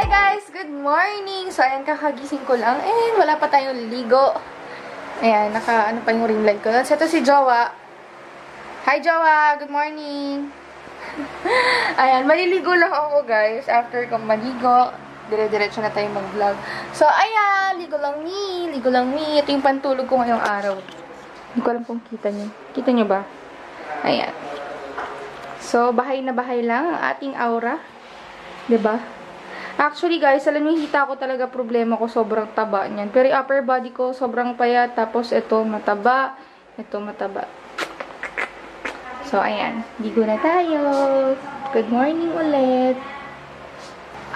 Hi guys! Good morning! So, ayan, kakagising ko lang. And wala pa tayong ligo. Ayan, ano pa yung ring light ko. So, ito si Jowa. Hi, Jowa! Good morning! Ayan, maliligo lang ako, guys. After kong maligo, dire-diretso na tayo mag-vlog. So, ayan, ligo lang ni. Ito yung pantulog ko ngayong araw. Hindi ko alam kung kita nyo. Kita nyo ba? Ayan. So, bahay na bahay lang ang ating aura. 'Di ba? Actually, guys, alam niyo, hita ko talaga problema ko, sobrang taba niyan. Pero yung upper body ko, sobrang payat. Tapos, ito, mataba. Ito, mataba. So, ayan. Ligo na tayo. Good morning ulit.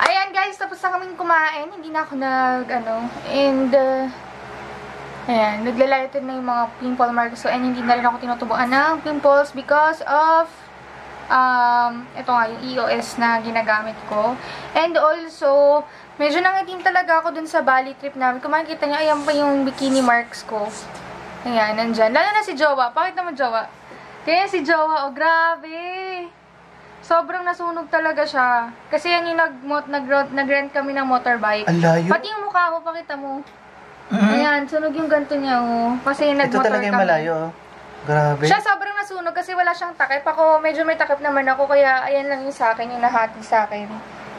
Ayan, guys. Tapos na kaming kumain. Hindi na ako And, ayan. Naglalighten na yung mga pimple marks. So, and hindi na rin ako tinutubuan ng pimples because of ito nga, yung EOS na ginagamit ko. And also, medyo nangitim talaga ako dun sa Bali trip namin. Kung makikita nyo, ayan pa yung bikini marks ko. Ayan, nandyan. Lalo na si Jowa. Pakita mo, Jowa. Kaya si Jowa, oh, grabe. Sobrang nasunog talaga siya. Kasi yan yung nag-rent kami ng motorbike. Ang layo. Pati yung mukha ko, pakita mo. Ayan, sunog yung ganito niya, oh. Kasi nag-motor kami. Ito talaga yung malayo, oh. Grabe. Siya sobrang nasunog kasi wala siyang takip. Ako, medyo may takip naman ako. Kaya, ayan lang yung sa akin, yung nahati sa akin.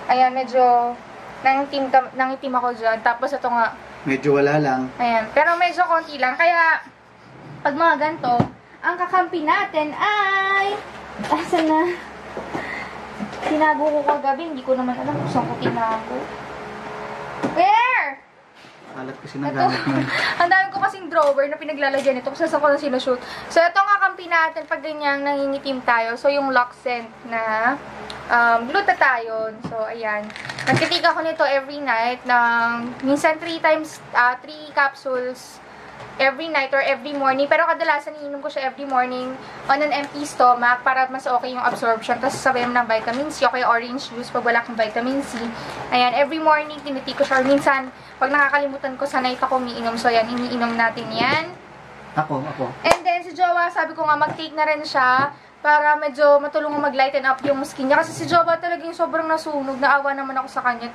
Ayan, medyo nangitim ako dyan. Tapos, ito nga. Medyo wala lang. Ayan. Pero medyo konti lang. Kaya, pag mga ganito, ang kakampi natin ay... Asan na? Tinago ko kagabi. Hindi ko naman alam kung saan ko tinago. Where? Kalat kasi nagamit mo. Ang dami ko kasing drawer na pinaglalagyan ito kasi saan ko na sinushoot. So, ito ang kakampi natin pag ganyang nangingitim tayo. So, yung lock scent na glutathione. So, ayan. Nagtitik ako nito every night ng minsan 3 capsules every night or every morning. Pero kadalasan iniinom ko siya every morning on an empty stomach para mas okay yung absorption. Tapos sabayan ng vitamin C o kaya orange juice pag wala kang vitamin C. Ayan, every morning tinitik ko siya. Or minsan, pag nakakalimutan ko, sa night ako umiinom. So, ayan, iniinom natin yan. Ako. And then, si Jowa, sabi ko nga, mag-take na rin siya para medyo matulungan mag-lighten up yung skin niya. Kasi si Jowa talagang sobrang nasunog. Naawa naman ako sa kanya.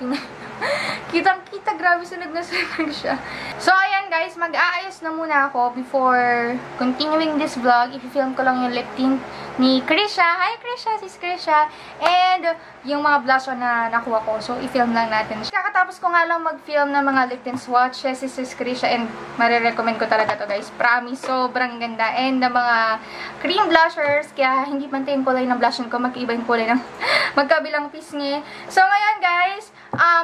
Kitang-kita, grabe sunog na sunog siya. So, ayan guys, mag-aayos na muna ako before continuing this vlog. I-film ko lang yung lip tint ni Krisha. Hi Krisha, sis Krisha. And yung mga blush on na nakuha ko. So, i-film lang natin. Kakatapos ko nga lang mag-film ng mga lip tint swatches si sis Krisha. And marirecommend ko talaga to guys. Promise, sobrang ganda. And the mga cream blushers. Kaya hindi pantay yung kulay ng blush ko. Mag-iba yung kulay ng magkabilang pisngi. So, ngayon guys,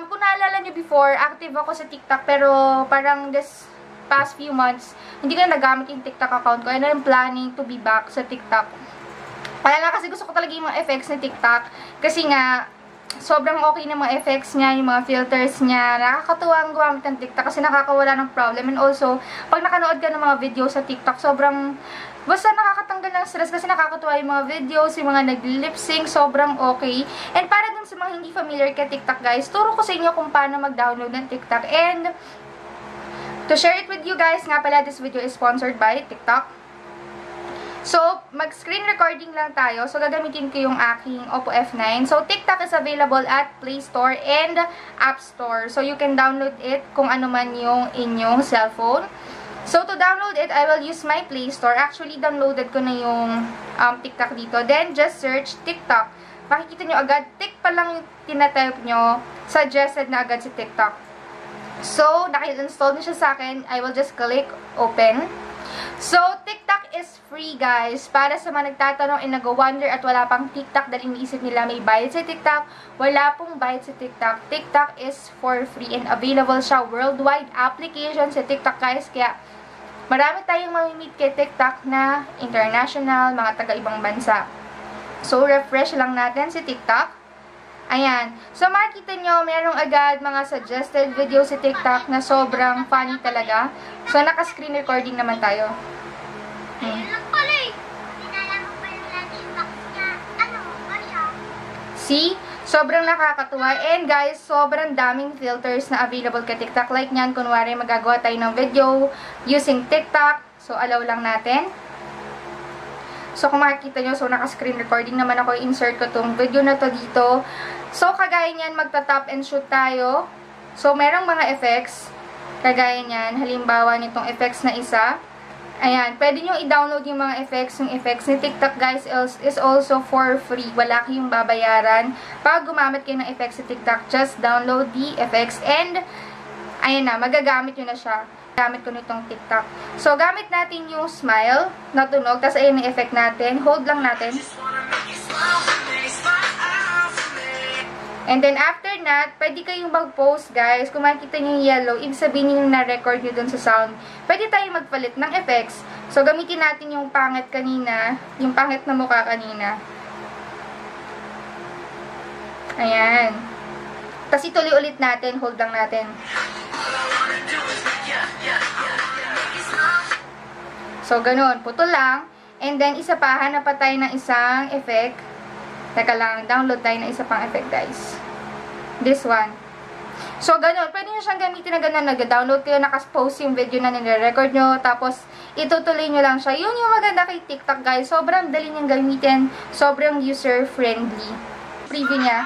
kung naalala nyo before, active ako sa TikTok. Pero parang this past few months, hindi ko na nagamit yung TikTok account ko. And I'm planning to be back sa TikTok. Kaya lang kasi gusto ko talaga yung mga effects ni TikTok. Kasi nga, sobrang okay na mga effects niya, yung mga filters niya. Nakakatuwa ang gumamit ng TikTok kasi nakakawala ng problem. And also, pag nakanood ka ng mga video sa TikTok, sobrang, basta nakakatanggal ng stress kasi nakakatuwa yung mga videos, yung mga nag-lip-sync, sobrang okay. And para dun sa mga hindi familiar kay TikTok guys, turo ko sa inyo kung paano mag-download ng TikTok. And, to share it with you guys, nga pala, this video is sponsored by TikTok. So, mag-screen recording lang tayo. So, gagamitin ko yung aking Oppo F9. So, TikTok is available at Play Store and App Store. So, you can download it kung ano man yung inyong cellphone. So, to download it, I will use my Play Store. Actually, downloaded ko na yung TikTok dito. Then, just search TikTok. Makikita nyo agad, tik pa lang yung tinatype nyo, suggested na agad si TikTok. So, naka-install na siya sa akin. I will just click open. So, TikTok is free, guys. Para sa mga nagtatanong and nag-wonder at wala pang TikTok dahil iniisip nila may bayad sa TikTok, wala pong bayad sa TikTok. TikTok is for free and available siya worldwide application sa TikTok, guys. Kaya, marami tayong mamimit kay TikTok na international, mga taga-ibang bansa. So, refresh lang natin si TikTok. Ayan. So, makikita nyo, merong agad mga suggested video si TikTok na sobrang funny talaga. So, naka-screen recording naman tayo. See? Sobrang nakakatuwa. And guys, sobrang daming filters na available kay TikTok. Like nyan, kunwari magagawa tayo ng video using TikTok. So, allow lang natin. So, kung makikita nyo, so, naka-screen recording naman ako, insert ko tong video na to dito. So, kagaya niyan, magta-tap and shoot tayo. So, merong mga effects. Kagaya niyan, halimbawa nitong effects na isa. Ayan, pwede nyo i-download yung mga effects. Yung effects ni TikTok, guys, is also for free. Wala kayong babayaran. Pag gumamit kayo ng effects sa TikTok, just download the effects and, ayan na, magagamit nyo na siya. Gamit ko nitong TikTok. So, gamit natin yung smile na tunog. Tapos, ayan yung effect natin. Hold lang natin. And then, after that, pwede kayong mag-post, guys. Kung makikita nyo yung yellow, ibig sabihin yung na-record nyo dun sa sound. Pwede tayong magpalit ng effects. So, gamitin natin yung pangit kanina. Yung pangit na mukha kanina. Ayan. Tapos, ituloy ulit natin. Hold lang natin. So, ganun. Putol lang. And then, isa pa, hanap pa tayo ng isang effect. Teka lang, download tayo ng isa pang effect, guys. This one. So, ganun. Pwede nyo siyang gamitin na ganun. Nag-download kayo, nakapost yung video na nire-record nyo. Tapos, itutuloy nyo lang siya. Yun yung maganda kay TikTok, guys. Sobrang dali niyang gamitin. Sobrang user-friendly. Preview niya.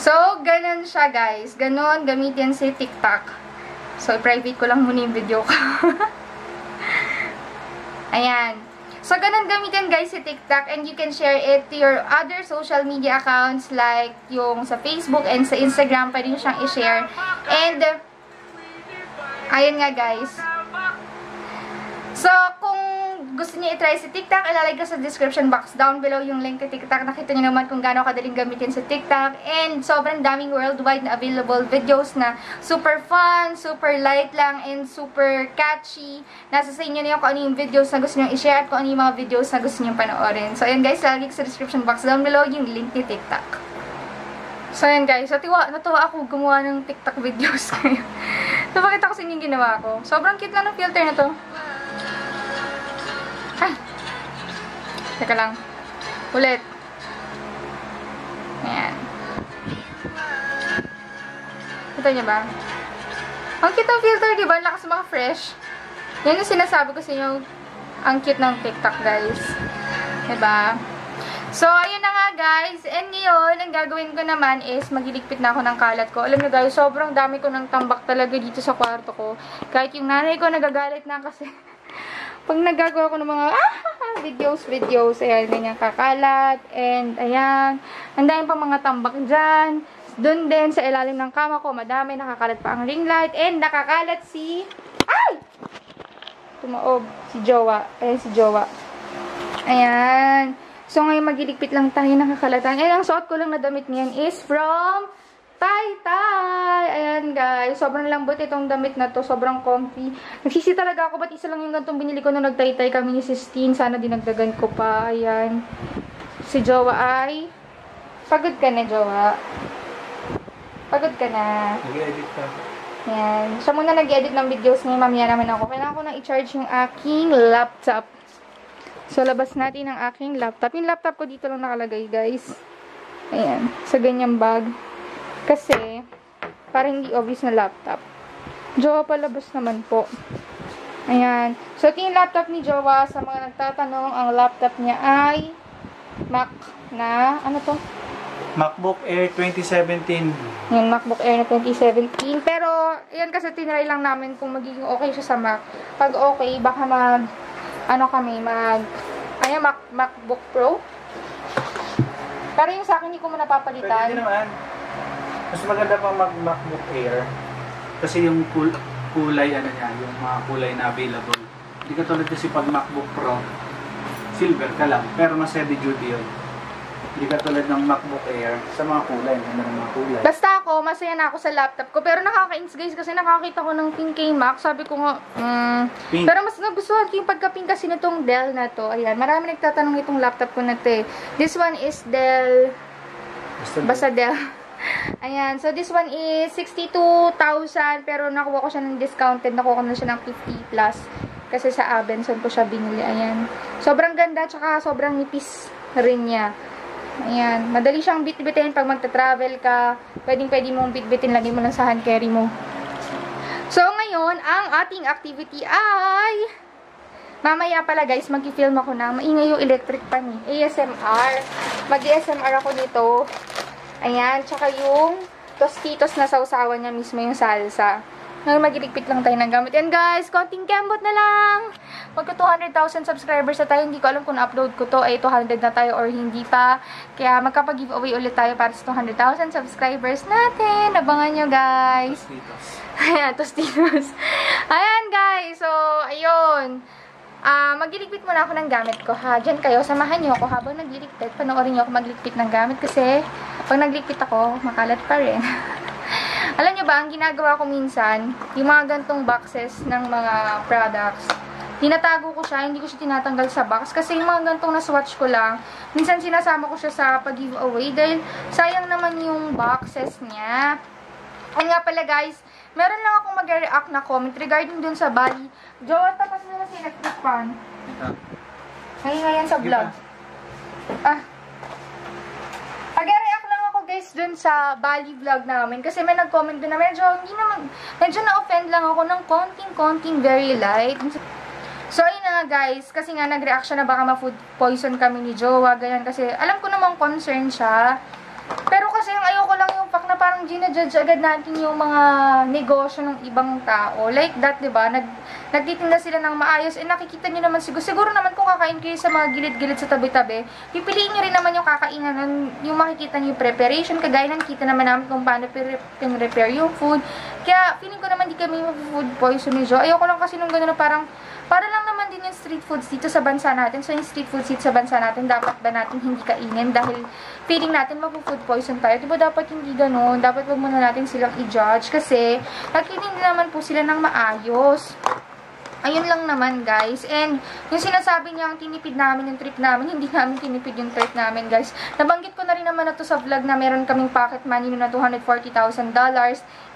So, ganun siya, guys. Ganun, gamitin si TikTok. So, private ko lang muna yung video ko. Ayan. So, ganun gamitin, guys, si TikTok. And you can share it to your other social media accounts like yung sa Facebook and sa Instagram. Pwede nyo siyang i-share. And, ayun nga, guys. So, kung gusto niyo i-try si TikTok, ilalagay ko sa description box down below yung link to TikTok. Nakita niyo naman kung gaano kadaling gamitin sa TikTok. And sobrang daming worldwide na available videos na super fun, super light lang, and super catchy. Nasa sa inyo na yung kung ano yung videos na gusto niyo i-share at kung ano yung mga videos na gusto niyo panoorin. So, ayan guys, ilalagay ko sa description box down below yung link ni TikTok. So, ayan guys. So, natuwa ako gumawa ng TikTok videos ngayon. Napakita ko sa inyo yung ginawa ko. Sobrang cute lang ng filter na to. Ay! Teka lang. Ulit. Ayan. Kita niyo ba? Ang cute ng filter, diba? Ang lakas mga fresh. Yan yung sinasabi ko sa inyo. Ang cute ng TikTok, guys. Diba? So, ayun na nga, guys. And ngayon, ang gagawin ko naman is magiligpit na ako ng kalat ko. Alam niyo, guys, sobrang dami ko ng tambak talaga dito sa kwarto ko. Kahit yung nanay ko nagagalit na kasi pag nagagawa ko ng mga videos, ayan, ganyan kakalat, and ayan, ang dami pang mga tambak dyan. Doon din, sa ilalim ng kama ko, madami, nakakalat pa ang ring light, and nakakalat si, ay! Tumaob, si Jowa. Ayan, si Jowa. Ayan. So, ngayon magiligpit lang tayo nakakalatan. And ang suot ko lang na damit ngayon is from Taytay! Ayan guys, sobrang lambot itong damit na to, sobrang comfy. Nagsisi talaga ako, ba't isa lang yung gantong binili ko nung nagtaytay kami ni Sistine. Sana dinagdagan ko pa. Ayan. Si Jowa ay, pagod ka na, Jowa. Pagod ka na. Nag-edit ka. Ayan. Siya muna nag-edit ng videos ngayon, mamaya naman ako. Kailangan ko nang i-charge yung aking laptop. So, labas natin ang aking laptop. Yung laptop ko dito lang nakalagay, guys. Ayan. Sa ganyang bag. Kasi, parang hindi obvious na laptop. Jowa palabas naman po. Ayan. So, ito yung laptop ni Jowa. Sa mga nagtatanong, ang laptop niya ay Mac na, ano to? MacBook Air 2017. Yung MacBook Air na 2017. Pero, yan kasi tinry lang namin kung magiging okay siya sa Mac. Pag okay, baka MacBook Pro. Pero yung sa akin, hindi ko mo napapalitan. Pwede naman. Mas maganda pang MacBook Air. Kasi yung kulay, ano niya, yung mga kulay na available. Hindi ka tulad kasi pag MacBook Pro, silver ka lang. Pero mas heavy duty yun. Hindi ka tulad ng MacBook Air sa mga kulay. Mga kulay. Basta ako, masaya na ako sa laptop ko. Pero nakaka-ins guys kasi nakakita ko ng pink kay Mac. Sabi ko nga, pink. Pero mas nagustuhan ko yung pagka-pink kasi nitong Dell na to. Ayan, marami nagtatanong itong laptop ko na to eh. This one is Dell. Basta Dell. Ayan, so this one is 62,000. Pero nakuha ko siya ng discounted. Nakuha ko na siya ng 50 plus. Kasi sa Abenson ko siya binili. Ayan. Sobrang ganda, tsaka sobrang nipis. rin niya. Ayan. Madali siyang bit-bitin pag magta-travel ka. Pwedeng-pwede mong bit-bitin. Lagay mo lang sa hand carry mo. So, ngayon, ang ating activity ay... Mamaya pala guys, mag-film ako na. Maingay yung electric pan eh. ASMR. Mag-ASMR ako nito. Ayan. Tsaka yung tostitos na sausawan niya mismo yung salsa. Ngayon, magiligpit lang tayo ng gamit. And guys, konting kembot na lang. Magka 200,000 subscribers na tayo. Hindi ko alam kung na-upload ko to ay 200 na tayo or hindi pa. Kaya magkapag-giveaway ulit tayo para sa 200,000 subscribers natin. Abangan nyo guys. Ayan, tostitos. Ayan guys. So, ayun. Magliligpit muna ako ng gamit ko ha. Diyan kayo, samahan nyo ako habang nagliligpit. Panoorin nyo ako magligpit ng gamit kasi pag nagligpit ako, makalat pa rin. Alam nyo ba, ang ginagawa ko minsan, yung mga gantong boxes ng mga products, tinatago ko siya, hindi ko siya tinatanggal sa box. Kasi yung mga gantong na swatch ko lang, minsan sinasama ko siya sa pag-giveaway dahil sayang naman yung boxes niya. At nga pala guys, meron lang akong mag-react na comment regarding dun sa Bali. Jowa, tapas na si electric fan. Ngayon sa vlog. Mag-react lang ako guys dun sa Bali vlog namin. Kasi may nag-comment dun na medyo na-offend lang ako ng konting very light. So, ayun na nga guys, kasi nga nag-react siya na baka ma-food poison kami ni Jowa, ganyan. Kasi alam ko namang concern siya. Pero kasi yung ayoko lang yung fact na parang ginajudge agad natin yung mga negosyo ng ibang tao. Like that, diba? Nagtitinda sila ng maayos. Eh, nakikita nyo naman siguro naman kung kakain kayo sa mga gilid-gilid sa tabi-tabi, pipiliin nyo rin naman yung kakainan, yung makikita nyo yung preparation. Kagaya ng kita naman namin kung paano pin-repair yung food. Kaya, feeling ko naman di kami food poison ni Jo. Ayoko lang kasi nung gano'n na parang, para lang naman din yung street foods dito sa bansa natin. So, yung street foods dito sa bansa natin, dapat ba natin hindi kainin dahil feeling natin mag-food poison tayo. Diba dapat hindi ganun? Dapat wag muna natin silang i-judge kasi nagtitinda naman po sila ng maayos. Ayun lang naman, guys. And, yung sinasabi niya, ang tinipid namin yung trip namin, hindi namin tinipid yung trip namin, guys. Nabanggit ko na rin naman na to sa vlog na meron kaming pocket money na $240,000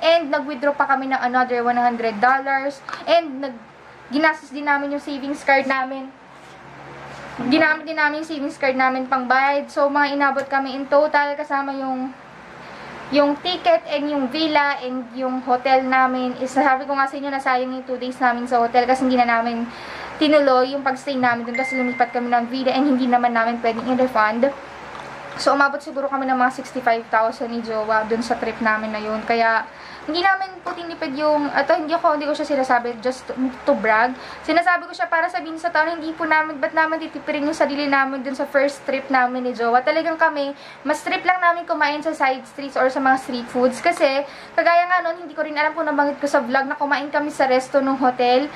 and nag-withdraw pa kami ng another $100 and ginastos din namin yung savings card namin. Ginamit din namin yung savings card namin pang bayad. So, mga inabot kami in total kasama yung ticket and yung villa and yung hotel namin. Sabi ko nga sa inyo, nasayang yung 2 days namin sa hotel kasi hindi na namin tinuloy yung pagstay namin dun kasi lumipat kami ng villa and hindi naman namin pwedeng i-refund. So, umabot siguro kami ng mga 65,000 ni Jowa dun sa trip namin na yun. Kaya, hindi namin po tinipid yung, hindi ko siya sinasabi just to brag. Sinasabi ko siya para sabihin sa tao, hindi po namin, ba't naman titipirin yung sarili namin dun sa first trip namin ni Jowa. Talagang kami, mas trip lang namin kumain sa side streets or sa mga street foods. Kasi, kagaya nga nun, hindi ko rin alam kung nabanggit ko sa vlog na kumain kami sa resto ng hotel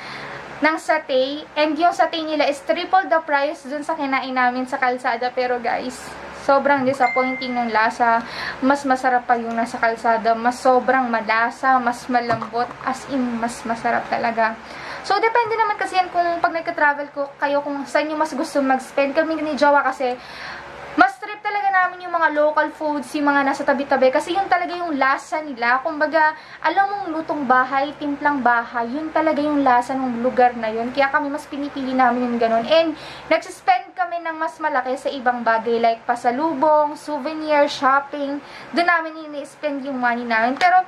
ng satay. And yung satay nila is triple the price dun sa kinain namin sa kalsada. Pero guys, sobrang disappointing ng lasa. Mas masarap pa yung nasa kalsada. Mas sobrang malasa, mas malambot. As in, mas masarap talaga. So, depende naman kasi yan kung pag nagka-travel kayo kung saan nyo mas gusto mag-spend. Kami ni Jowa kasi, mas trip talaga namin yung mga local foods, yung mga nasa tabi-tabi. Kasi yun talaga yung lasa nila. Kumbaga, alam mong lutong bahay, timplang bahay, yun talaga yung lasa ng lugar na yun. Kaya kami mas pinipili namin yung ganun. And, nagsispend kami ng mas malaki sa ibang bagay like pasalubong, souvenir, shopping. Doon namin ini-spend yung money namin. Pero,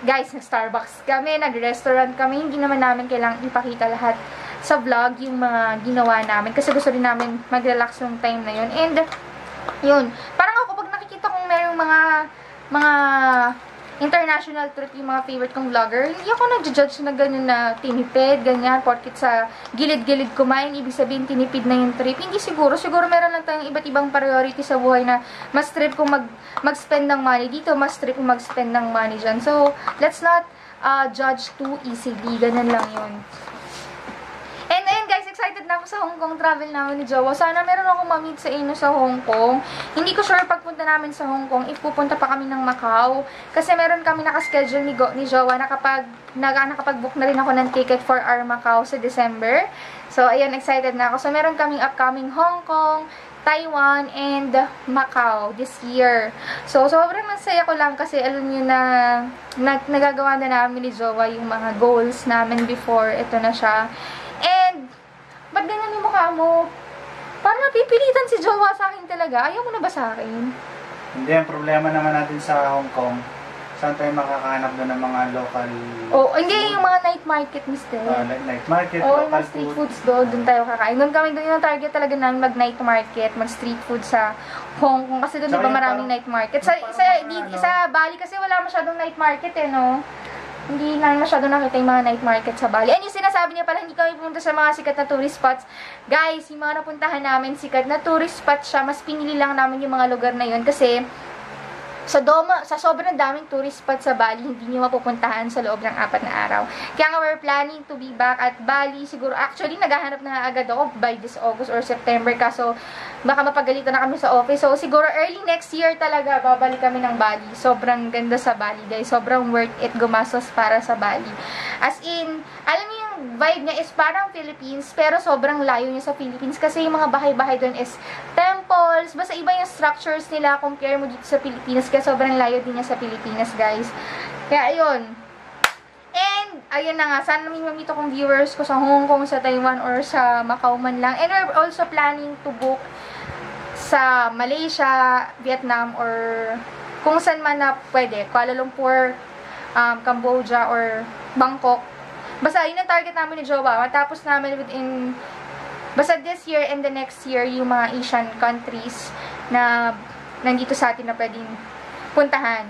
guys, nag-Starbucks kami, nag-restaurant kami. Hindi naman namin kailangang ipakita lahat sa vlog yung mga ginawa namin. Kasi gusto rin namin mag-relax yung time na yun. And, yun. Parang ako, pag nakikita kong merong mga international trip, yung mga favorite kong vlogger, hindi ako nag-judge na ganyan na tinipid, ganyan, porkit sa gilid-gilid kumain, ibig sabihin tinipid na yung trip. Hindi siguro. Siguro meron lang tayong iba't ibang priority sa buhay na mas trip kung mag-spend ng money dito, mas trip kung mag-spend ng money dyan. So, let's not judge too easily. Ganun lang yun. And ayun guys, excited na ako sa Hong Kong travel namin ni Jowa. Sana meron akong ma-meet sa inyo sa Hong Kong. Hindi ko sure pagpunta namin sa Hong Kong, if pupunta pa kami ng Macau. Kasi meron kami nakaschedule ni Jowa na nakapag-book na rin ako ng ticket for our Macau sa December. So ayun, excited na ako. So meron kaming upcoming Hong Kong, Taiwan, and Macau this year. So, sobrang masaya ko lang kasi alam niyo na nagagawa na namin ni Jowa yung mga goals namin before. Ito na siya. And, ba't ganyan yung mukha mo? Parang napipilitan si jowa sa akin talaga. Ayaw mo na ba sa akin? Hindi, ang problema naman natin sa Hong Kong, saan tayo makakahanap doon ng mga local... Oh, hindi, yung mga night market, mister. Night market, Oo, local mga street food. foods doon tayo kakain. Doon yung target talaga namin mag-night market, mag-street food sa Hong Kong. Kasi doon, di ba, maraming night market. Sa Bali kasi wala masyadong night market, eh, no? Hindi namin masyadong nakita yung mga night market sa Bali. And yung sinasabi niya pala, hindi kami pumunta sa mga sikat na tourist spots. Guys, yung mga napuntahan namin, sikat na tourist spot siya. Mas pinili lang namin yung mga lugar na yun kasi sa sobrang daming tourist spot sa Bali, hindi nyo mapupuntahan sa loob ng 4 na araw. Kaya nga we're planning to be back at Bali. Siguro, actually, naghahanap na agad ako by this August or September. Kaso, baka mapagalitan na kami sa office. So, siguro early next year talaga, babalik kami ng Bali. Sobrang ganda sa Bali, guys. Sobrang worth it gumastos para sa Bali. As in, alam niyo yung vibe niya is parang Philippines, pero sobrang layo niya sa Philippines. Kasi yung mga bahay-bahay doon is temples. Basta iba yung structures nila compare mo dito sa Pilipinas. Kaya sobrang layo din niya sa Pilipinas, guys. Kaya, ayun. And, ayun na nga, sana namin mamito kong viewers ko sa Hong Kong, sa Taiwan, or sa Macau man lang. And we're also planning to book sa Malaysia, Vietnam, or kung saan man na pwede. Kuala Lumpur, Cambodia, or Bangkok. Basta, yun ang target namin ni Jowa. Matapos namin basta this year and the next year, yung mga Asian countries na nandito sa atin na pwedeng puntahan.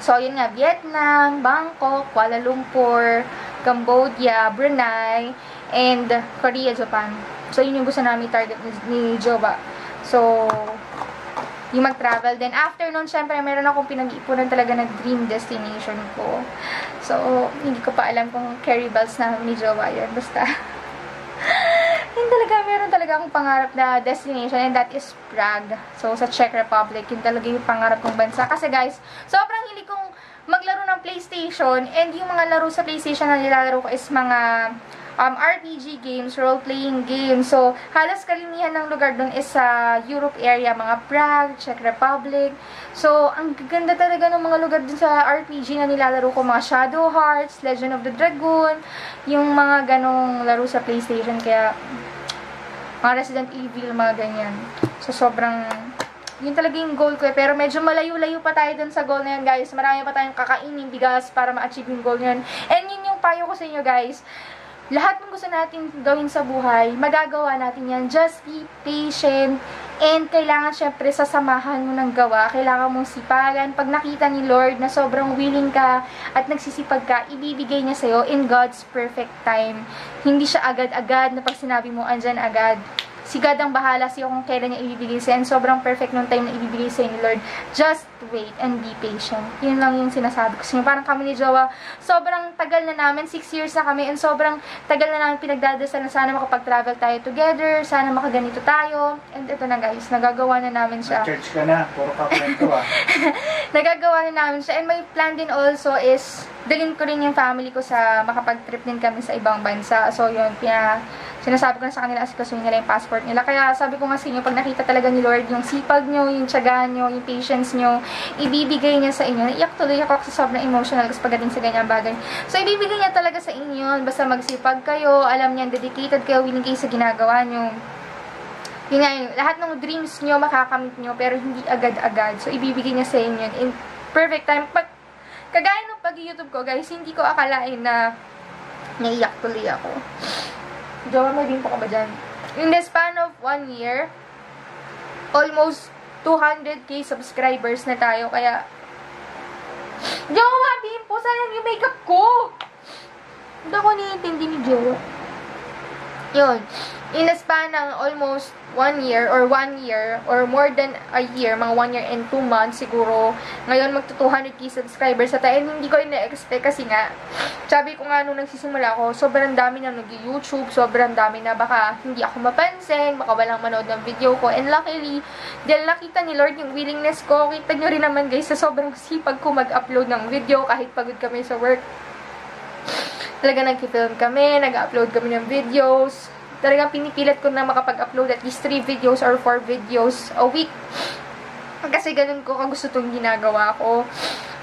So, yun nga, Vietnam, Bangkok, Kuala Lumpur, Cambodia, Brunei, and Korea, Japan. So, yun yung gusto namin target ni Jowa. So, yung mag-travel. Then, after nun, syempre, meron akong pinag-ipunan talaga na dream destination ko. So, hindi ko pa alam kung carry bells na ni Jowa yun. Basta, yun talaga, meron talaga akong pangarap na destination, and that is Prague. So, sa Czech Republic, yun talaga yung pangarap kong bansa. Kasi guys, sobrang hilig kong maglaro ng PlayStation, and yung mga laro sa PlayStation na nilalaro ko is mga RPG games, role-playing games. So, halos kalimihan ng lugar doon is sa Europe area, mga Prague, Czech Republic. So, ang ganda talaga ng mga lugar dun sa RPG na nilalaro ko, mga Shadow Hearts, Legend of the Dragoon, yung mga ganong laro sa PlayStation, kaya mga Resident Evil, mga ganyan. So, sobrang yun talaga yung goal ko eh. Pero medyo malayo-layo pa tayo dun sa goal na yun, guys. Marami pa tayong kakainin bigas para ma-achieve yung goal na yun. And yun yung payo ko sa inyo, guys. Lahat ng gusto natin gawin sa buhay, magagawa natin yan. Just be patient. And kailangan syempre sasamahan mo ng gawa. Kailangan mong sipagan. Pag nakita ni Lord na sobrang willing ka at nagsisipag ka, ibibigay niya sa'yo in God's perfect time. Hindi siya agad-agad na pag sinabi mo, andyan agad. Si God ang bahala sa'yo kung kailan niya ibibigay sa'yo. And sobrang perfect nung time na ibibigay sa'yo ni Lord. Just wait and be patient. Yun lang yung sinasabi ko sa inyo. Parang kami ni Jowa, sobrang tagal na namin. 6 years na kami. And sobrang tagal na namin pinagdadasal na sana makapag-travel tayo together. Sana makaganito tayo. And ito na guys, nagagawa na namin siya. Church ka na. Puro ka kwento ah. Nagagawa na namin siya. And my plan din also is dalhin ko rin yung family ko sa makapag-trip din kami sa ibang bansa. So yun, sinasabi ko na sa kanila, asikasuhin nila yung passport nila. Kaya sabi ko nga sa inyo, pag nakita talaga ni Lord yung sipag nyo, yung tiyaga nyo, yung patience nyo, ibibigay niya sa inyo. Naiyak tuloy ako sa sobrang emotional kasi pagdating sa ganyang bagay. So, ibibigay niya talaga sa inyo. Basta magsipag kayo, alam niya, dedicated kayo, willing kayo sa ginagawa nyo. Yun nga yun, lahat ng dreams nyo, makakamit nyo, pero hindi agad-agad. So, ibibigay niya sa inyo in perfect time. Kagaya ng pag-YouTube ko, guys, hindi ko akalain na naiyak tuloy ako. Jowa, may din po ka ba dyan? In the span of 1 year, almost 200k subscribers na tayo. Kaya, Jowa, din po, sayang yung makeup ko. Hindi ako naiintindi ni Jowa. Yun. In the span ng almost 1 year, or 1 year, or more than a year, mga 1 year and 2 months siguro, ngayon magto 200k subscribers sa tayo. Hindi ko ina-expect kasi nga, sabi ko nga nung nagsisimula ako, sobrang dami na nag-YouTube, sobrang dami na baka hindi ako mapansin, baka walang manood ng video ko. And luckily, dahil nakita ni Lord yung willingness ko, kita nyo rin naman guys, sa sobrang sipag ko mag-upload ng video kahit pagod kami sa work. Talaga nag-film kami, nag-upload kami ng videos. Talagang pinipilit ko na makapag-upload at least 3 videos or 4 videos a week. Kasi ganun ko gusto itong ginagawa ko.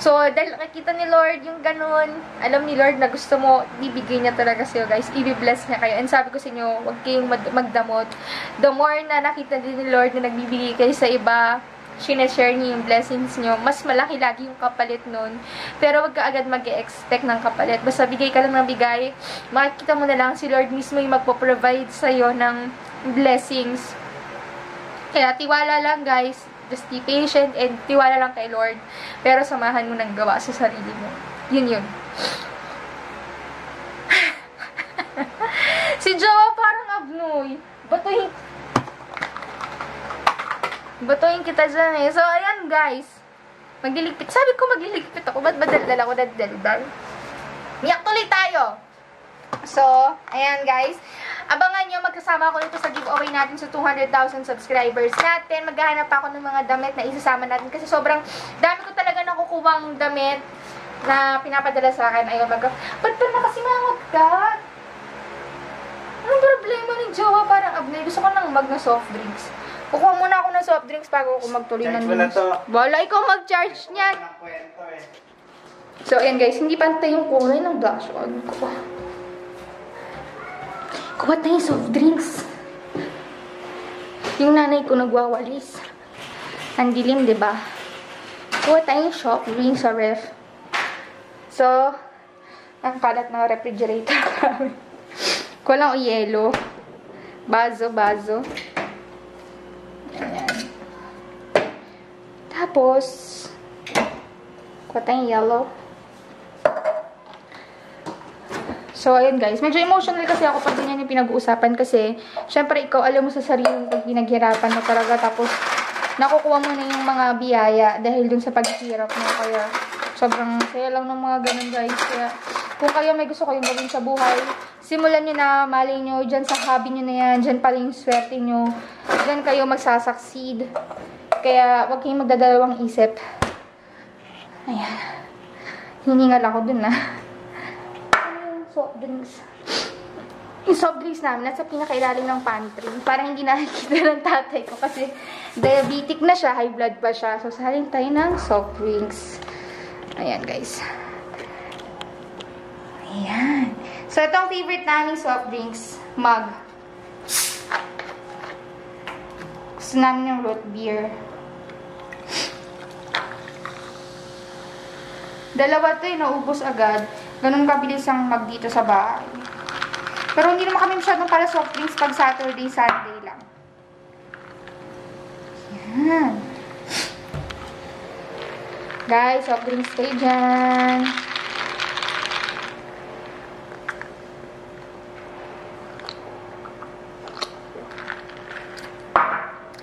So, dahil nakikita ni Lord yung ganun, alam ni Lord na gusto mo, bibigay niya talaga sa'yo, guys. I-bless niya kayo. And sabi ko sa inyo, huwag kayong magdamot. The more na nakita din ni Lord na nagbibigay kayo sa iba, sinashare niyo yung blessings niyo, mas malaki lagi yung kapalit nun. Pero wag ka agad mag-expect ng kapalit. Basta bigay ka lang ng bigay, makikita mo na lang si Lord mismo yung magpo-provide sa'yo ng blessings. Kaya tiwala lang, guys. Just be patient and tiwala lang kay Lord. Pero samahan mo ng gawa sa sarili mo. Yun. Si Jowa parang abnoy. Batuhin kita dyan eh. So, ayan guys. Magliligpit. Sabi ko magliligpit ako. Ba't madaldal ako? Daldal. Miyak tuloy tayo. So, ayan guys. Abangan nyo, magkasama ako nito sa giveaway natin sa 200,000 subscribers natin. Maghahanap ako ng mga damit na isasama natin. Kasi sobrang dami ko talaga nakukuwang damit na pinapadala sa akin. Ayun, ba't pa nakasimangot ka? Anong problema ni Jowa? Parang abnay. Gusto ko nang mag na soft drinks. Kukuha muna ako ng soft drinks bago ako magtuloy ng news. Wala, ikaw mag-charge niyan. So, ayan guys, hindi pantay yung kulay ng blush on ko. Kuha tayong soft drinks. Yung nanay ko nagwawalis. Ang dilim, diba? Kuha tayong soft drinks sa ref. So, ang kalat ng refrigerator. Kuha lang o yelo. Bazo. Ayan. Tapos, kuha tayong yellow. So, ayun guys. Medyo emotional kasi ako pag ganyan yung pinag-uusapan kasi syempre ikaw alam mo sa sarili mo pag pinaghirapan mo talaga tapos nakukuha mo na yung mga biyaya dahil dun sa paghihirap mo. Kaya sobrang saya lang ng mga ganun guys. Kaya kung kayo may gusto kayong gawin sa buhay, simulan nyo na, malay nyo, dyan sa hobby nyo na yan, dyan pala yung swerte nyo, dyan kayo magsasucceed. Kaya wag kayong magdadalawang isip. Ayan. Hiningal ako dun soft drinks. Yung soft drinks namin, nasa pinakailalim ng pantry. Parang hindi nakikita ng tatay ko kasi diabetic na siya, high blood pa siya. So, saling tayo ng soft drinks. Ayan, guys. Ayan. So, itong favorite naming soft drinks, mug. Gusto namin yung root beer. Dalawa to naubos agad. Ganun kabilis ang mag dito sa bahay. Pero hindi naman kami masyadong pala soft drinks pag Saturday, Sunday lang. Yan. Guys, soft drinks kayo dyan.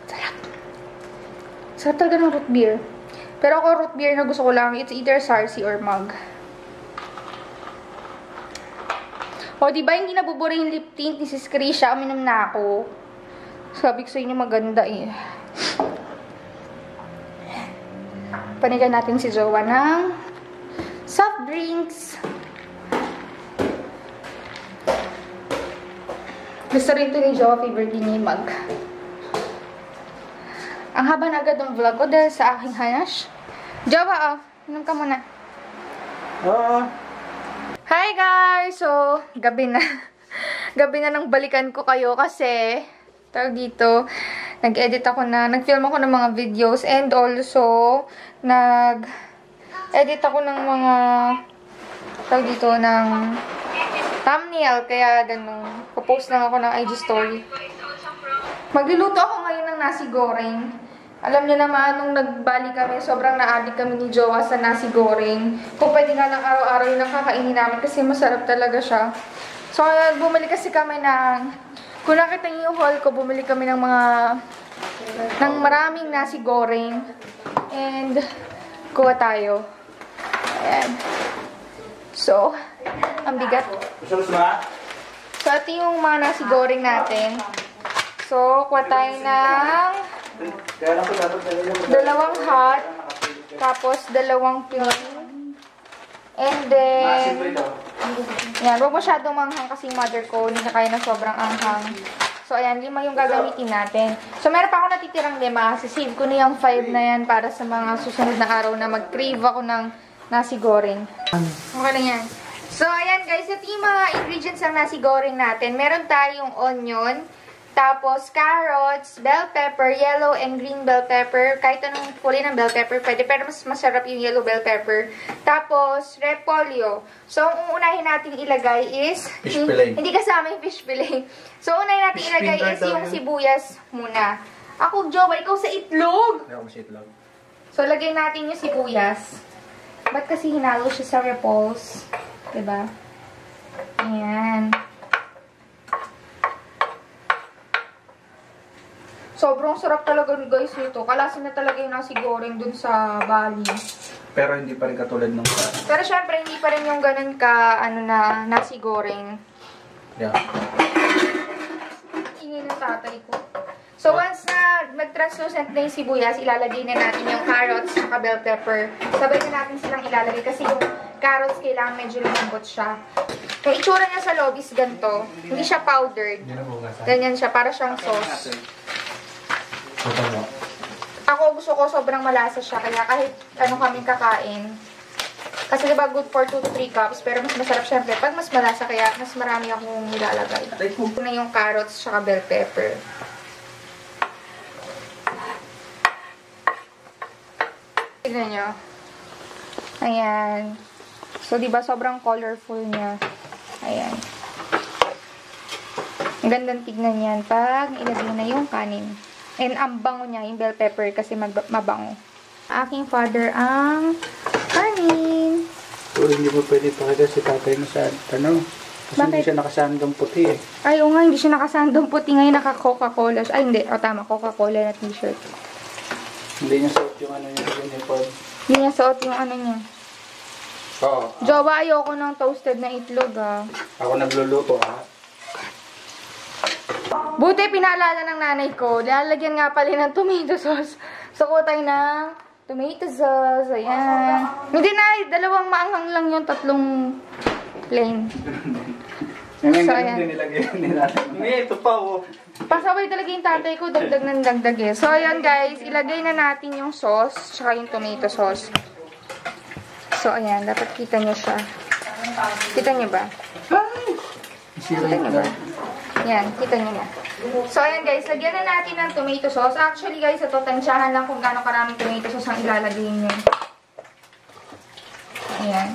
Sarap. Sarap talaga ng root beer. Pero ako root beer na gusto ko lang, it's either Sarsi or mug. O, diba hindi nabubura yung lip tint ni Sis Krisha? Uminom na ako. Sabi ko sa inyo maganda eh. Panigan natin si Jowa ng soft drinks. Gusto rin ito ni Jowa, favorite din yung mug. Ang haba na agad ng vlog ko dahil sa aking hanash. Jowa, inom ka muna. Hi guys! So, gabi na. Gabi na nang balikan ko kayo kasi tawag dito, nag-edit ako nag-film ako ng mga videos and also nag-edit ako ng mga tawag dito ng thumbnail kaya ganun. Popost lang ako ng IG story. Magluluto ako ngayon ng nasi goreng. Alam niyo naman, nung nagbali kami, sobrang na-addict kami ni Jowa sa nasi goreng. Kung pwede nga lang araw-araw yung nakakainin namin kasi masarap talaga siya. So, bumili kasi kami kung nakita niyo yung haul ko, bumili kami ng maraming nasi goreng. And, kuha tayo. Ayan. So, ang bigat. So, ito yung mga nasi goreng natin. So, kuha tayo ng 2 hot, tapos 2 plain, and then, yan, huwag masyadong manghang kasi mother ko, hindi na kaya na sobrang anghang. So, ayan, 5 yung gagamitin natin. So, meron pa ako natitirang 5. Sasave ko na yung 5 na yan para sa mga susunod na araw na mag-crave ako ng nasi goreng. Okay lang yan. So, ayan guys, ito yung mga ingredients ng nasi goreng natin. Meron tayong onion, tapos carrots, bell pepper, yellow and green bell pepper. Kahit anong kulay ng bell pepper pwede, pero mas masarap yung yellow bell pepper. Tapos, repolyo. So, ang uunahin natin ilagay is... Fish fillet. Hindi kasama yung fish fillet. So, unahin natin ilagay is yung sibuyas muna. Ako, Jowa, ikaw sa itlog! Ako sa itlog. So, lagay natin yung sibuyas. Ba't kasi hinalo siya sa repulse? Diba? Ayan. Sobrang sarap talaga guys nito. Kalasin na talaga yung nasi goreng dun sa Bali. Pero hindi pa rin katulad ng Pero syempre, hindi pa rin yung ganun ka, nasi goreng. Yeah. Ingin ng tatay ko. So, once na mag-translucent na yung sibuyas, ilalagay na natin yung carrots at bell pepper. Sabay na natin silang ilalagay kasi yung carrots kailangan medyo lumambot siya. Yung itsura niya sa loob is ganito. Hindi siya powdered. Ganyan siya, para siyang sauce. Ako gusto ko sobrang malasa siya, kaya kahit ano kaming kakain. Kasi diba good for 2 to 3 cups, pero mas masarap syempre pag mas malasa, kaya mas marami akong nilalagay. Ito na yung carrots at bell pepper. Tignan nyo. Ayan. So, diba sobrang colorful niya. Ayan. Ang gandang tignan yan pag ilagay na yung kanin. And ang bango niya, yung bell pepper, kasi mabango. Aking father ang kanin. Pero hindi mo pwede pakita si tatay mo sa tanong. Kasi hindi siya nakasandong puti eh. Ay, oo nga, hindi siya nakasandong puti. Ngayon naka-Coca-Cola. Ay, hindi. O, tama. Coca-Cola na t-shirt. Hindi niya suot yung ano niya, yung uniform. Hindi niya suot yung ano niya. Oo. Jowa, ayoko ng toasted na itlog, ah. Ako nagluluto, ah. Buti pinaalala ng nanay ko. Lalagyan nga pala ng tomato sauce. So, kutay ng tomato sauce. Ayan. Hindi na, 2 maanghang lang yung 3 plain. Ngayon, So, ganun ayan. din nilagay nila. Ngayon, ito pa, oh. Pasaway talaga yung tatay ko. Dagdag ng dagdag eh. So, ayan guys. Ilagay na natin yung sauce. Tsaka yung tomato sauce. So, ayan. Dapat kita nyo siya. Kita nyo ba? Kita nyo ba? Yan, kita nyo na. So, ayan guys, lagyan na natin ng tomato sauce. Actually guys, ito, tansyahan lang kung gaano karaming tomato sauce ang ilalagay nyo. Ayan.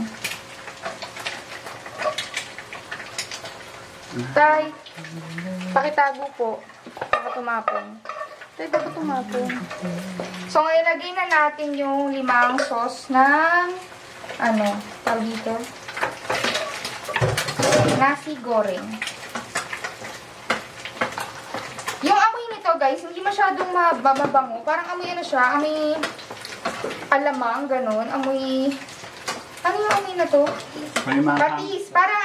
Tay, pakitago po. Baka tumapon. Tay, baka tumapon. So, ngayon, lagay na natin yung 5 sauce ng, tawag dito? Nasi goreng. Yung amoy nito, guys, hindi masyadong mababango. Parang amoy siya, amoy alamang, ganun. Amoy, ano yung amoy na to? Patis. Parang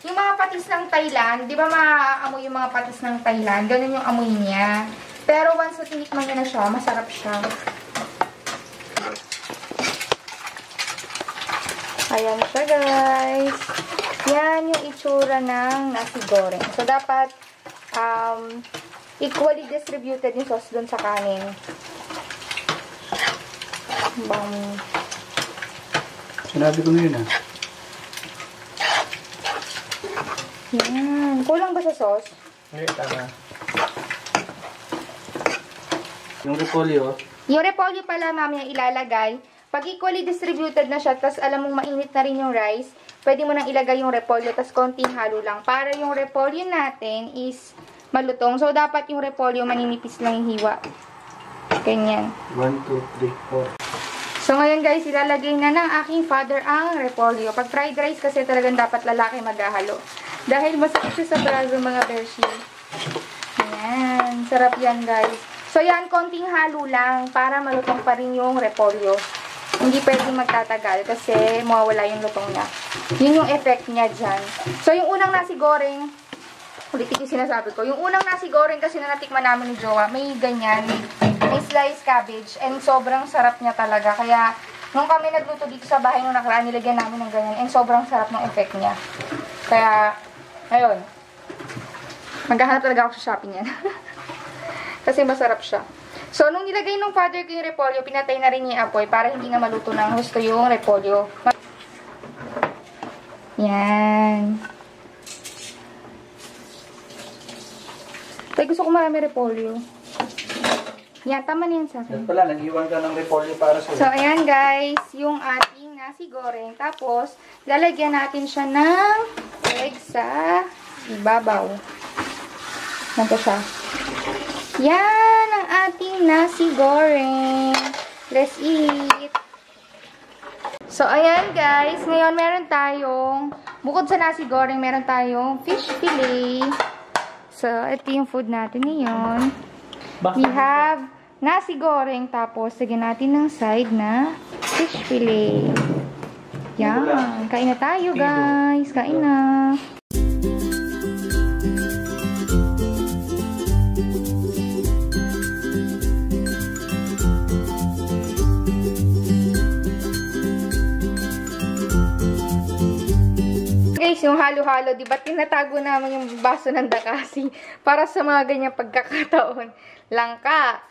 yung mga patis ng Thailand, di ba maaamoy yung mga patis ng Thailand? Ganun yung amoy niya. Pero once na tinikman niya na siya, masarap siya. Ayan siya, guys. Yan yung itsura ng nasi goreng. So, dapat, equally distributed yung sauce dun sa kanin. Sinabi ko na yun, ah. Yan. Kulang ba sa sauce? Hindi, tama. Yung repolyo. Yung repolyo pala, mamaya ilalagay. Pag equally distributed na siya, tas alam mong mainit na rin yung rice, pwede mo nang ilagay yung repolyo, tas konting halo lang. Para yung repolyo natin is malutong. So, dapat yung repolyo maninipis lang yung hiwa. Ganyan. 1, 2, 3, 4. So, ngayon guys, ilalagay na ng aking father ang repolyo. Pag fried rice kasi talagang dapat lalaki maghahalo. Dahil masakit siya sa braso mga beshi. Ayan. Sarap yan guys. So, yan, konting halo lang para malutong pa rin yung repolyo. Hindi pwedeng magtatagal kasi mawawala yung lutong niya. Yun yung effect niya dyan. So, yung unang nasi goreng, ulitin yung sinasabi ko. Yung unang nasi goreng kasi na natikman namin ni Jowa, may ganyan, may sliced cabbage, and sobrang sarap niya talaga. Kaya, nung kami nagluto dito sa bahay nung nakaraan, nilagyan namin ng ganyan, and sobrang sarap ng effect niya. Kaya, ayun. Maghahanap talaga ako sa Shopee niyan. Kasi masarap siya. So, nung nilagay nung father ko yung repolyo, pinatay na rin niya yung apoy para hindi na maluto ng husto yung repolyo. Yan. Tay, gusto ko marami repolyo. Yan, tama na yan sa akin. Yan pala, nag-iwan ka ng repolyo para sa... So, ayan guys, yung ating nasi goreng. Tapos, lalagyan natin siya ng egg sa ibabaw. Ganito siya. Yan ang ating nasi goreng. Let's eat. So, ayan guys. Ngayon, meron tayong, bukod sa nasi goreng, meron tayong fish fillet. So, ito yung food natin ngayon. We have nasi goreng, tapos lagyan natin ng side na fish fillet. Yan. Kain na tayo guys. Kain na. Guys, yung halo-halo, di ba tinatago namin yung baso ng dakasi para sa mga ganyang pagkakataon. Langka.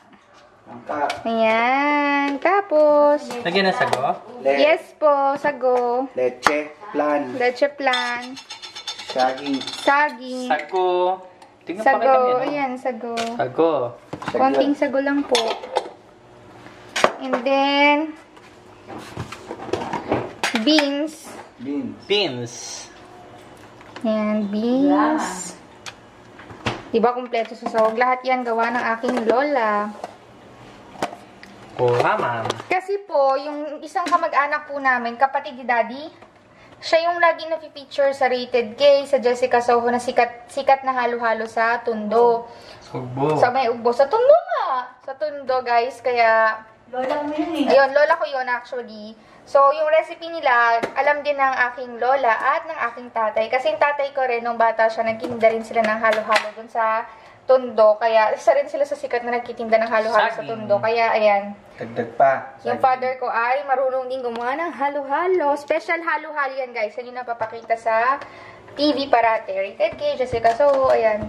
Langka. Ayan. Tapos, Lagyan na sago? yes po, sago. Leche. Plan. Leche plan. Saging. Saging. Sago. Tingnan pa Sago. kita yan. Ayan, sago. Sago. Konting sago lang po. And then, beans. Beans. Beans. Ayan, beans. Diba kumpleto sa sahog? Lahat yan gawa ng aking lola. Oh, ma'am. Kasi po, yung isang kamag-anak po namin, kapatid ni Daddy, siya yung lagi na-feature sa Rated K, sa Jessica Soho na sikat na halo-halo sa Tondo. Ugbo. Sa may ugbo. Sa Tondo nga! Sa Tondo, guys. Kaya, Lola mo yun eh. ayun, lola ko yun actually. So, yung recipe nila, alam din ng aking lola at ng aking tatay. Kasi yung tatay ko rin, nung bata siya, nagtitinda rin sila ng halo-halo dun sa Tondo. Kaya, isa rin sila sa sikat na nagtitinda ng halo-halo sa Saging. Tondo. Kaya, ayan. Dagdag pa. Yung father ko ay marunong din gumawa ng halo-halo. Special halo-halo yan, guys. Yan yung napapakita sa TV parate. Rated K, Jessica Soho, ayan.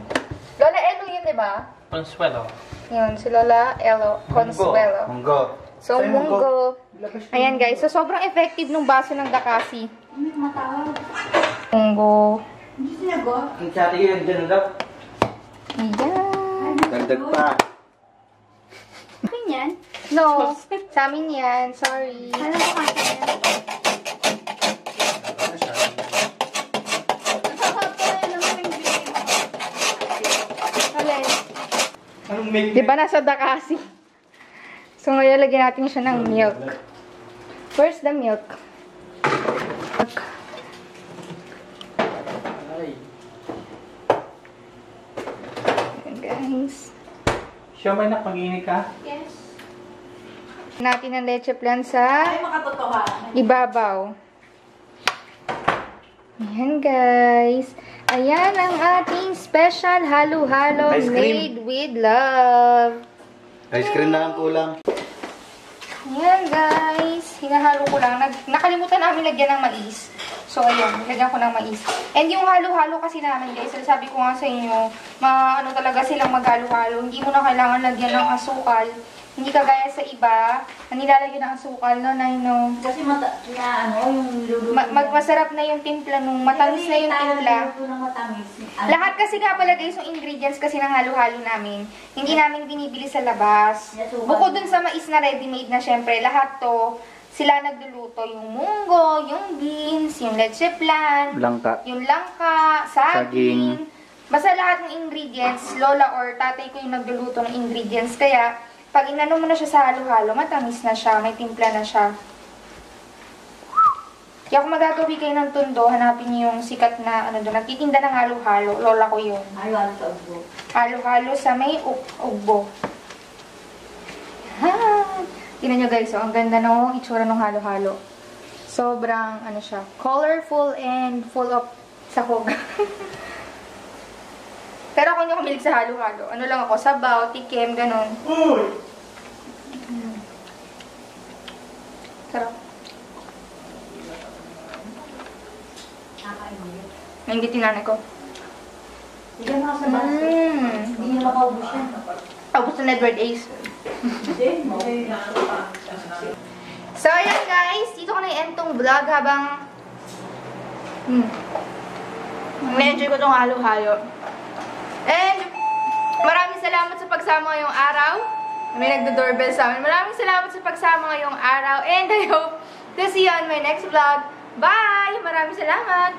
Lola Elo yun, di ba? Consuelo. Yun, si Lola Elo Consuelo. Munggo. So, munggo. Ayan, guys. So, sobrang effective nung baso ng dakasi. Hindi matawag. Munggo. Hindi sinagot. Ang tsari yun, dyan daw. Ayan. Dagdag pa. Akin yan. No, sa amin yan. Sorry. Alam ko kasi yan. Nakakapala naman yung bibig. Alin? Anong milk? Di ba nasa dakasi? So, ngayon lagyan natin siya ng milk. Where's the milk? Ayan, guys. Siya may nakapag-inig ka? Yes. Natin ang leche plan sa Ay, makatotohanan. ibabaw. Ayan, guys. Ayan ang ating special halo-halo Ice cream. made with love. Ice cream na lang kulang. Ayan, guys. Hinahalo ko lang. Nakalimutan namin lagyan ng mais. So, ayun. Lagyan ko ng mais. And yung halo-halo kasi namin, guys, sabi ko nga sa inyo, ano talaga silang maghalo-halo. Hindi mo na kailangan lagyan ng asukal. Hindi kagaya sa iba, na nilalagyan ng asukal, no, na, no. Kasi yung luluto. Masarap na yung timpla nung matamis na yung timpla. Luluto ng matamis. Lahat kasi nga pala guys, yung ingredients kasi ng halo-halo namin, hindi namin binibili sa labas. Bukod dun sa mais na ready-made na syempre, lahat to, sila nagluluto. Yung munggo, yung beans, yung leche plan, Langka. yung langka, saging. Basta lahat ng ingredients, lola or tatay ko yung nagluluto ng ingredients. Kaya, pag inano mo na siya sa halo-halo, matamis na siya, may timpla na siya. Kaya kung magagawi kayo ng Tondo, hanapin niyo yung sikat na, doon, nagtitinda ng halo-halo. Lola ko yun. Ayaw sa ubo. Halo-halo sa may ugbo. Tingnan nyo guys, ang ganda ng itsura ng halo-halo. Sobrang, siya, colorful and full of sahog. Pero ako hindi ako milig sa halo-halo. Ano lang ako, sabaw, tikim, ganun. Sarap. Nainggit yung nanay ko. Bigyan mo nga sa baso. Hindi niya makaubos yan. Tapos na Edward Ace. Hindi, okay. So, ayan guys. Dito ko na-end tong vlog habang na-enjoy ko tong halo-halo. And, maraming salamat sa pagsama ngayong araw. May nagdo-doorbell sa amin. Maraming salamat sa pagsama ngayong araw. And I hope to see you on my next vlog. Bye! Maraming salamat!